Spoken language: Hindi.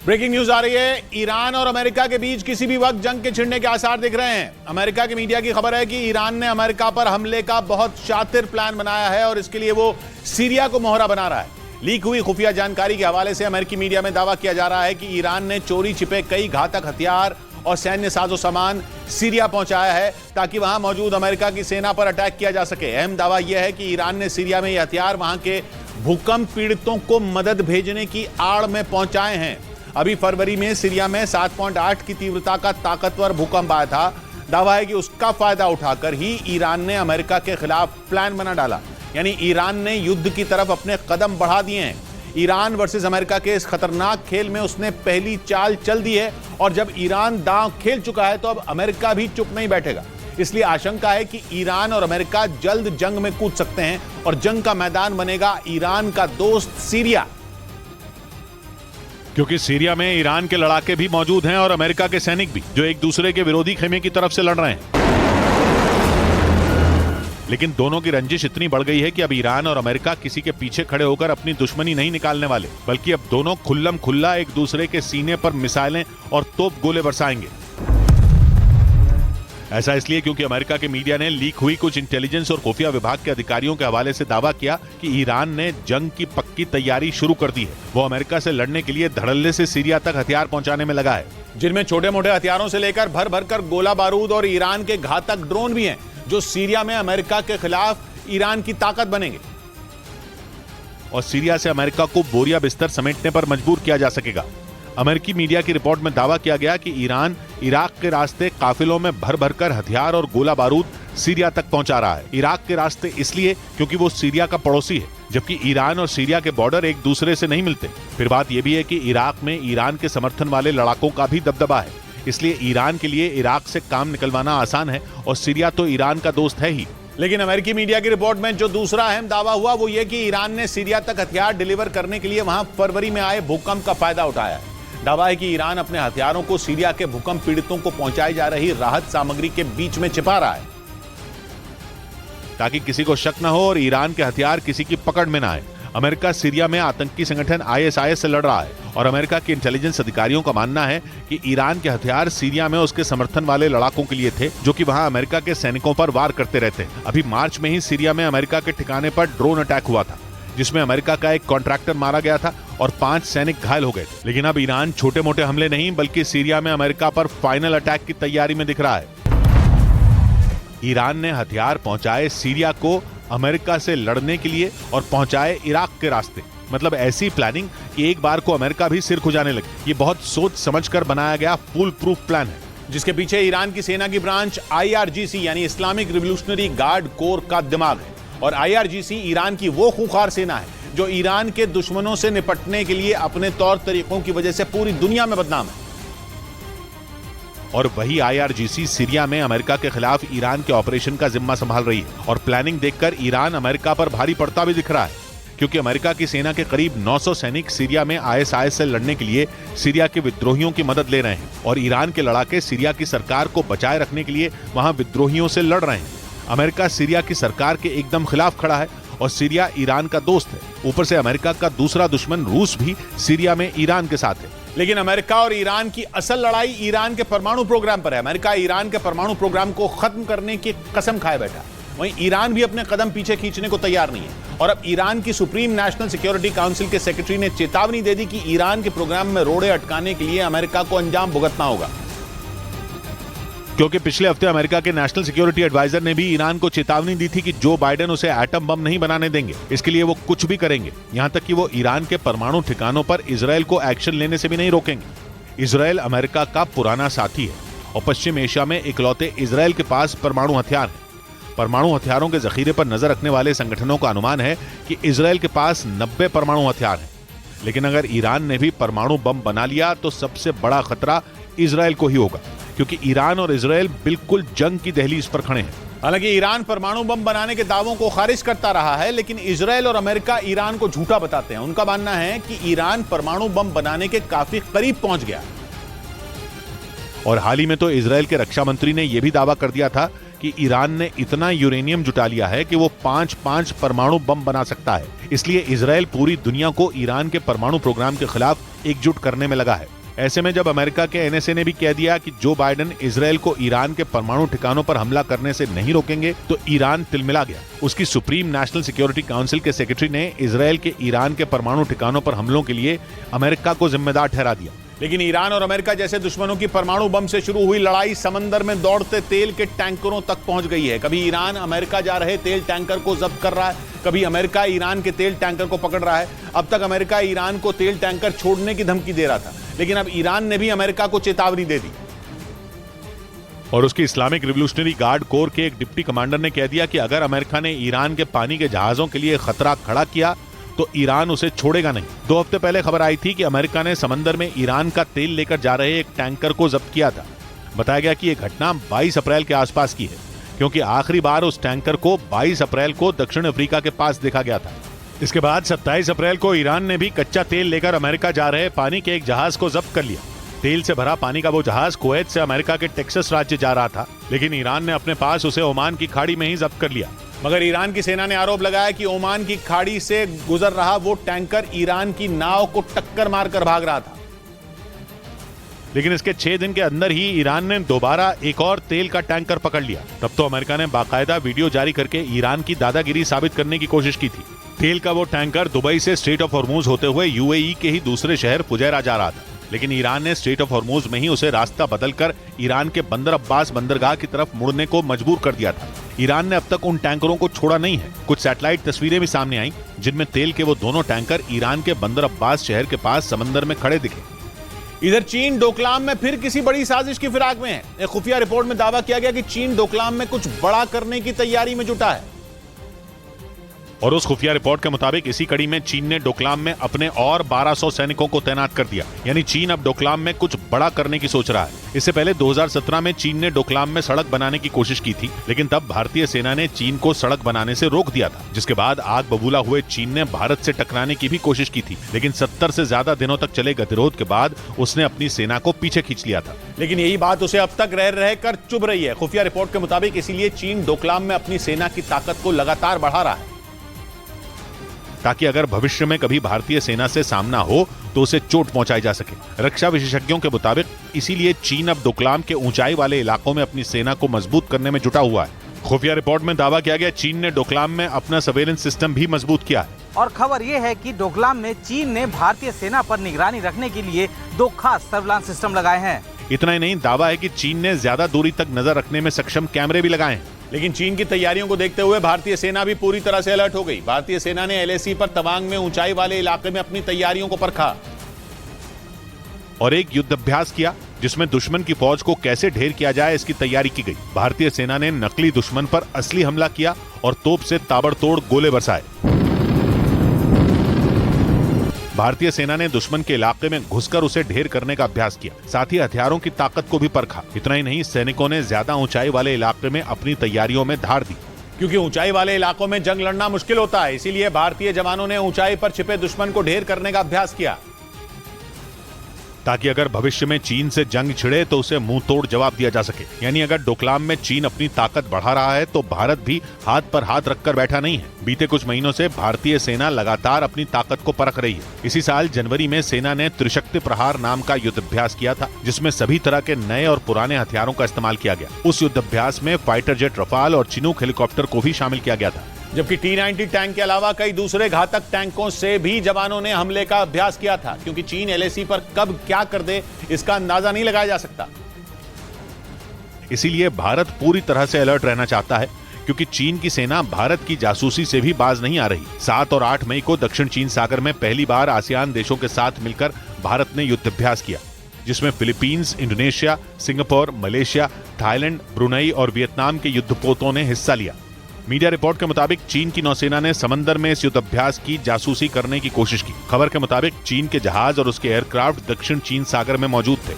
ब्रेकिंग न्यूज आ रही है। ईरान और अमेरिका के बीच किसी भी वक्त जंग के छिड़ने के आसार दिख रहे हैं। अमेरिका की मीडिया की खबर है कि ईरान ने अमेरिका पर हमले का बहुत शातिर प्लान बनाया है और इसके लिए वो सीरिया को मोहरा बना रहा है। लीक हुई खुफिया जानकारी के हवाले से अमेरिकी मीडिया में दावा किया जा रहा है कि ईरान ने चोरी छिपे कई घातक हथियार और सैन्य साजो सामान सीरिया पहुंचाया है ताकि वहां मौजूद अमेरिका की सेना पर अटैक किया जा सके। अहम दावा यह है कि ईरान ने सीरिया में ये हथियार वहां के भूकंप पीड़ितों को मदद भेजने की आड़ में पहुंचाए हैं। अभी फरवरी में सीरिया में 7.8 की तीव्रता का ताकतवर भूकंप आया था। दावा है कि उसका फायदा उठाकर ही ईरान ने अमेरिका के खिलाफ प्लान बना डाला, यानी ईरान ने युद्ध की तरफ अपने कदम बढ़ा दिए हैं। ईरान वर्सेस अमेरिका के इस खतरनाक खेल में उसने पहली चाल चल दी है और जब ईरान दांव खेल चुका है तो अब अमेरिका भी चुप नहीं बैठेगा। इसलिए आशंका है कि ईरान और अमेरिका जल्द जंग में कूद सकते हैं और जंग का मैदान बनेगा ईरान का दोस्त सीरिया, क्योंकि सीरिया में ईरान के लड़ाके भी मौजूद हैं और अमेरिका के सैनिक भी, जो एक दूसरे के विरोधी खेमे की तरफ से लड़ रहे हैं। लेकिन दोनों की रंजिश इतनी बढ़ गई है कि अब ईरान और अमेरिका किसी के पीछे खड़े होकर अपनी दुश्मनी नहीं निकालने वाले, बल्कि अब दोनों खुल्लम खुल्ला एक दूसरे के सीने पर मिसाइलें और तोप गोले बरसाएंगे। ऐसा इसलिए क्योंकि अमेरिका के मीडिया ने लीक हुई कुछ इंटेलिजेंस और खुफिया विभाग के अधिकारियों के हवाले से दावा किया कि ईरान ने जंग की पक्की तैयारी शुरू कर दी है। वो अमेरिका से लड़ने के लिए धड़ल्ले से सीरिया तक हथियार पहुंचाने में लगा है, जिनमें छोटे मोटे हथियारों से लेकर भर भर कर गोला बारूद और ईरान के घातक ड्रोन भी हैं, जो सीरिया में अमेरिका के खिलाफ ईरान की ताकत बनेंगे और सीरिया से अमेरिका को बोरिया बिस्तर समेटने पर मजबूर किया जा सकेगा। अमेरिकी मीडिया की रिपोर्ट में दावा किया गया कि ईरान इराक के रास्ते काफिलों में भर भर कर हथियार और गोला बारूद सीरिया तक पहुंचा रहा है। इराक के रास्ते इसलिए क्योंकि वो सीरिया का पड़ोसी है, जबकि ईरान और सीरिया के बॉर्डर एक दूसरे से नहीं मिलते। फिर बात यह भी है कि इराक में ईरान के समर्थन वाले लड़ाकों का भी दबदबा है, इसलिए ईरान के लिए इराक से काम निकलवाना आसान है और सीरिया तो ईरान का दोस्त है ही। लेकिन अमेरिकी मीडिया की रिपोर्ट में जो दूसरा अहम दावा हुआ वो ये कि ईरान ने सीरिया तक हथियार डिलीवर करने के लिए वहां फरवरी में आए भूकंप का फायदा उठाया है। दावा है कि ईरान अपने हथियारों को सीरिया के भूकंप पीड़ितों को पहुंचाई जा रही राहत सामग्री के बीच में छिपा रहा है, ताकि किसी को शक न हो और ईरान के हथियार किसी की पकड़ में न आए। अमेरिका सीरिया में आतंकी संगठन ISIS से लड़ रहा है और अमेरिका के इंटेलिजेंस अधिकारियों का मानना है कि ईरान के हथियार सीरिया में उसके समर्थन वाले लड़ाकों के लिए थे, जो कि वहां अमेरिका के सैनिकों पर वार करते रहते हैं। अभी मार्च में ही सीरिया में अमेरिका के ठिकाने पर ड्रोन अटैक हुआ था, जिसमें अमेरिका का एक कॉन्ट्रैक्टर मारा गया था और 5 सैनिक घायल हो गए थे। लेकिन अब ईरान छोटे मोटे हमले नहीं बल्कि सीरिया में अमेरिका पर फाइनल अटैक की तैयारी में दिख रहा है। ईरान ने हथियार पहुंचाए सीरिया को अमेरिका से लड़ने के लिए और पहुंचाए इराक के रास्ते। मतलब ऐसी प्लानिंग कि एक बार को अमेरिका भी सिर खुजाने लगे। ये बहुत सोच समझकर बनाया गया फुल प्रूफ प्लान है, जिसके पीछे ईरान की सेना की ब्रांच IRGC यानी इस्लामिक रिवोल्यूशनरी गार्ड कोर का दिमाग है। और IRGC ईरान की वो खूंखार सेना है जो ईरान के दुश्मनों से निपटने के लिए अपने तौर तरीकों की वजह से पूरी दुनिया में बदनाम है। और वही IRGC सीरिया में अमेरिका के खिलाफ ईरान के ऑपरेशन का जिम्मा संभाल रही है। और प्लानिंग देखकर ईरान अमेरिका पर भारी पड़ता भी दिख रहा है, क्योंकि अमेरिका की सेना के करीब 900 सैनिक सीरिया में ISIS से लड़ने के लिए सीरिया के विद्रोहियों की मदद ले रहे हैं और ईरान के लड़ाके सीरिया की सरकार को बचाए रखने के लिए वहां विद्रोहियों से लड़ रहे हैं। अमेरिका सीरिया की सरकार के एकदम खिलाफ खड़ा है और सीरिया ईरान का दोस्त है। ऊपर से अमेरिका का दूसरा दुश्मन रूस भी सीरिया में ईरान के साथ है। लेकिन अमेरिका और ईरान की असल लड़ाई ईरान के परमाणु प्रोग्राम पर है। अमेरिका ईरान के परमाणु प्रोग्राम को खत्म करने की कसम खाए बैठा, वहीं ईरान भी अपने कदम पीछे खींचने को तैयार नहीं है। और अब ईरान की सुप्रीम नेशनल सिक्योरिटी काउंसिल के सेक्रेटरी ने चेतावनी दे दी कि ईरान के प्रोग्राम में रोड़े अटकाने के लिए अमेरिका को अंजाम भुगतना होगा, क्योंकि पिछले हफ्ते अमेरिका के नेशनल सिक्योरिटी एडवाइजर ने भी ईरान को चेतावनी दी थी कि जो बाइडेन उसे एटम बम नहीं बनाने देंगे, इसके लिए वो कुछ भी करेंगे। यहां तक कि वो ईरान के परमाणु ठिकानों पर इजरायल को एक्शन लेने से भी नहीं रोकेंगे। इजरायल अमेरिका का पुराना साथी है और पश्चिम एशिया में इकलौते इजरायल के पास परमाणु हथियार है। परमाणु हथियारों के जखीरे पर नजर रखने वाले संगठनों का अनुमान है कि इजरायल के पास 90 परमाणु हथियार हैं। लेकिन अगर ईरान ने भी परमाणु बम बना लिया तो सबसे बड़ा खतरा इजरायल को ही होगा, क्योंकि ईरान और इजरायल बिल्कुल जंग की दहलीज पर खड़े हैं। हालांकि ईरान परमाणु बम बनाने के दावों को खारिज करता रहा है, लेकिन इजरायल और अमेरिका ईरान को झूठा बताते हैं। उनका मानना है कि ईरान परमाणु बम बनाने के काफी करीब पहुंच गया। और हाल ही में तो इजरायल के रक्षा मंत्री ने यह भी दावा कर दिया था कि ईरान ने इतना यूरेनियम जुटा लिया है कि वो 5 परमाणु बम बना सकता है। इसलिए इजरायल पूरी दुनिया को ईरान के परमाणु प्रोग्राम के खिलाफ एकजुट करने में लगा है। ऐसे में जब अमेरिका के एनएसए ने भी कह दिया कि जो बाइडेन इजरायल को ईरान के परमाणु ठिकानों पर हमला करने से नहीं रोकेंगे तो ईरान तिलमिला गया। उसकी सुप्रीम नेशनल सिक्योरिटी काउंसिल के सेक्रेटरी ने इजरायल के ईरान के परमाणु ठिकानों पर हमलों के लिए अमेरिका को जिम्मेदार ठहरा दिया। लेकिन ईरान और अमेरिका जैसे दुश्मनों की परमाणु बम से शुरू हुई लड़ाई समंदर में दौड़ते तेल के टैंकरों तक पहुंच गई है। कभी ईरान अमेरिका जा रहे तेल टैंकर को जब्त कर रहा है, कभी अमेरिका ईरान के तेल टैंकर को पकड़ रहा है। अब तक अमेरिका ईरान को तेल टैंकर छोड़ने की धमकी दे रहा था, लेकिन अब ईरान ने भी अमेरिका को चेतावनी दे दी। और उसकी इस्लामिक रिवोल्यूशनरी गार्ड कोर के एक डिप्टी कमांडर ने कह दिया कि अगर अमेरिका ने ईरान के पानी के जहाजों के लिए खतरा खड़ा किया तो ईरान उसे छोड़ेगा नहीं। 2 हफ्ते पहले खबर आई थी कि अमेरिका ने समंदर में ईरान का तेल लेकर जा रहे एक टैंकर को जब्त किया था। बताया गया कि यह घटना 22 अप्रैल के आसपास की है, क्योंकि आखिरी बार उस टैंकर को 22 अप्रैल को दक्षिण अफ्रीका के पास देखा गया था। इसके बाद 27 अप्रैल को ईरान ने भी कच्चा तेल लेकर अमेरिका जा रहे पानी के एक जहाज को जब्त कर लिया। तेल से भरा पानी का वो जहाज कुवैत से अमेरिका के टेक्सास राज्य जा रहा था, लेकिन ईरान ने अपने पास उसे ओमान की खाड़ी में ही जब्त कर लिया। मगर ईरान की सेना ने आरोप लगाया कि ओमान की खाड़ी से गुजर रहा वो टैंकर ईरान की नाव को टक्कर मारकर भाग रहा था। लेकिन इसके 6 दिन के अंदर ही ईरान ने दोबारा एक और तेल का टैंकर पकड़ लिया। तब तो अमेरिका ने बाकायदा वीडियो जारी करके ईरान की दादागिरी साबित करने की कोशिश की थी। तेल का वो टैंकर दुबई से स्ट्रेट ऑफ हॉर्मूज होते हुए यूएई के ही दूसरे शहर फुजैरा जा रहा था, लेकिन ईरान ने स्ट्रेट ऑफ हॉर्मूज में ही उसे रास्ता बदलकर ईरान के बंदर अब्बास बंदरगाह की तरफ मुड़ने को मजबूर कर दिया था। ईरान ने अब तक उन टैंकरों को छोड़ा नहीं है। कुछ सैटेलाइट तस्वीरें भी सामने आई जिनमें तेल के वो दोनों टैंकर ईरान के बंदर अब्बास शहर के पास समंदर में खड़े दिखे। इधर चीन डोकलाम में फिर किसी बड़ी साजिश की फिराक में है। एक खुफिया रिपोर्ट में दावा किया गया कि चीन डोकलाम में कुछ बड़ा करने की तैयारी में जुटा है। और उस खुफिया रिपोर्ट के मुताबिक इसी कड़ी में चीन ने डोकलाम में अपने और 1200 सैनिकों को तैनात कर दिया। यानी चीन अब डोकलाम में कुछ बड़ा करने की सोच रहा है। इससे पहले 2017 में चीन ने डोकलाम में सड़क बनाने की कोशिश की थी, लेकिन तब भारतीय सेना ने चीन को सड़क बनाने से रोक दिया था, जिसके बाद आग बबूला हुए चीन ने भारत से टकराने की भी कोशिश की थी, लेकिन 70 से ज्यादा दिनों तक चले गतिरोध के बाद उसने अपनी सेना को पीछे खींच लिया था। लेकिन यही बात उसे अब तक रह कर चुभ रही है। खुफिया रिपोर्ट के मुताबिक इसीलिए चीन डोकलाम में अपनी सेना की ताकत को लगातार बढ़ा रहा है, ताकि अगर भविष्य में कभी भारतीय सेना से सामना हो तो उसे चोट पहुंचाई जा सके। रक्षा विशेषज्ञों के मुताबिक इसीलिए चीन अब डोकलाम के ऊंचाई वाले इलाकों में अपनी सेना को मजबूत करने में जुटा हुआ है। खुफिया रिपोर्ट में दावा किया गया चीन ने डोकलाम में अपना सर्वेलेंस सिस्टम भी मजबूत किया है। और खबर यह है कि डोकलाम में चीन ने भारतीय सेना पर निगरानी रखने के लिए 2 खास सर्विलांस सिस्टम लगाए हैं। इतना ही नहीं, दावा है कि चीन ने ज्यादा दूरी तक नजर रखने में सक्षम कैमरे भी लगाए हैं। लेकिन चीन की तैयारियों को देखते हुए भारतीय सेना भी पूरी तरह से अलर्ट हो गई। भारतीय सेना ने एलएसी पर तवांग में ऊंचाई वाले इलाके में अपनी तैयारियों को परखा और एक युद्धाभ्यास किया जिसमें दुश्मन की फौज को कैसे ढेर किया जाए इसकी तैयारी की गई। भारतीय सेना ने नकली दुश्मन पर असली हमला किया और तोप से ताबड़तोड़ गोले बरसाए। भारतीय सेना ने दुश्मन के इलाके में घुसकर उसे ढेर करने का अभ्यास किया, साथ ही हथियारों की ताकत को भी परखा। इतना ही नहीं, सैनिकों ने ज्यादा ऊंचाई वाले इलाके में अपनी तैयारियों में धार दी, क्योंकि ऊंचाई वाले इलाकों में जंग लड़ना मुश्किल होता है। इसीलिए भारतीय जवानों ने ऊंचाई पर छिपे दुश्मन को ढेर करने का अभ्यास किया, ताकि अगर भविष्य में चीन से जंग छिड़े तो उसे मुंह तोड़ जवाब दिया जा सके। यानी अगर डोकलाम में चीन अपनी ताकत बढ़ा रहा है तो भारत भी हाथ पर हाथ रखकर बैठा नहीं है। बीते कुछ महीनों से भारतीय सेना लगातार अपनी ताकत को परख रही है। इसी साल जनवरी में सेना ने त्रिशक्ति प्रहार नाम का युद्धाभ्यास किया था, जिसमें सभी तरह के नए और पुराने हथियारों का इस्तेमाल किया गया। उस युद्धाभ्यास में फाइटर जेट रफाल और चिनूक हेलीकॉप्टर को भी शामिल किया गया था, जबकि T-90 टैंक के अलावा कई दूसरे घातक टैंकों से भी जवानों ने हमले का अभ्यास किया था, क्योंकि चीन एलएसी पर कब क्या कर दे इसका अंदाजा नहीं लगाया जा सकता। इसीलिए भारत पूरी तरह से अलर्ट रहना चाहता है, क्योंकि चीन की सेना भारत की जासूसी से भी बाज नहीं आ रही। 7 और 8 मई को दक्षिण चीन सागर में पहली बार आसियान देशों के साथ मिलकर भारत ने युद्धाभ्यास किया, जिसमें Philippines, Indonesia, Singapore, Malaysia, Thailand, Brunei और वियतनाम के युद्धपोतों ने हिस्सा लिया। मीडिया रिपोर्ट के मुताबिक चीन की नौसेना ने समंदर में इस युद्धाभ्यास की जासूसी करने की कोशिश की। खबर के मुताबिक चीन के जहाज और उसके एयरक्राफ्ट दक्षिण चीन सागर में मौजूद थे।